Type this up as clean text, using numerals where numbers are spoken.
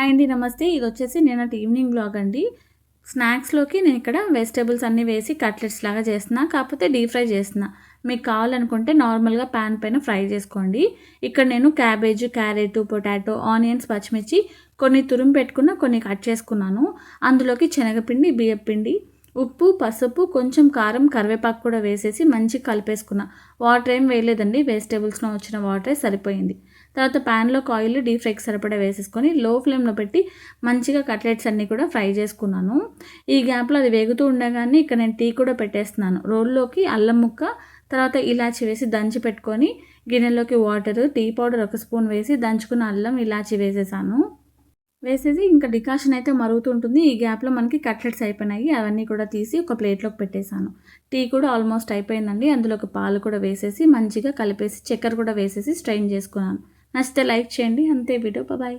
Hi అండి. నమస్తే. ఇదొచ్చేసి నిన్నటి ఈవినింగ్ వ్లాగ్ అండి. స్నాక్స్‌లోకి నేనిక్కడ వెజిటబుల్స్ అన్నీ వేసి కట్లెట్స్ లాగా చేస్తున్నా. కాకపోతే డీప్ ఫ్రై చేస్తున్నా. మీకు కావాలనుకుంటే నార్మల్‌గా పాన్ పైన ఫ్రై చేసుకోండి. ఇక్కడ నేను క్యాబేజ్, క్యారెట్, పొటాటో, ఆనియన్స్, పచ్చిమిర్చి కొన్ని తురిమి పెట్టుకున్న, కొన్ని కట్ చేసుకున్నాను. అందులోకి శనగపిండి, బియ్యపిండి, ఉప్పు, పసుపు, కొంచెం కారం, కరివేపాకు కూడా వేసేసి మంచిగా కలిపేసుకున్నా. వాటర్ ఏం వేయలేదండి. వెజిటబుల్స్‌లో వచ్చిన వాటరే సరిపోయింది. తర్వాత ప్యాన్‌లోకి ఆయిల్ డీప్ ఫ్రైకి సరిపడా వేసేసుకొని లో ఫ్లేమ్‌లో పెట్టి మంచిగా కట్లెట్స్ అన్నీ కూడా ఫ్రై చేసుకున్నాను. ఈ గ్యాప్‌లో అది వేగుతూ ఉండగానే ఇక్కడ నేను టీ కూడా పెట్టేస్తున్నాను. రోల్లోకి అల్లం ముక్క, తర్వాత ఇలాచి వేసి దంచి పెట్టుకొని గిన్నెలోకి వాటరు, టీ పౌడర్ ఒక స్పూన్ వేసి దంచుకున్న అల్లం, ఇలాచి వేసేసాను. వేసేసి ఇంకా డికాషన్ అయితే మరుగుతుంటుంది. ఈ గ్యాప్‌లో మనకి కట్లెట్స్ అయిపోయినాయి. అవన్నీ కూడా తీసి ఒక ప్లేట్‌లోకి పెట్టేసాను. టీ కూడా ఆల్మోస్ట్ అయిపోయిందండి. అందులోకి పాలు కూడా వేసేసి మంచిగా కలిపేసి చక్కెర కూడా వేసేసి స్ట్రెయిన్ చేసుకున్నాను. నచ్చితే లైక్ చేయండి. అంతే వీడియో. బాయ్.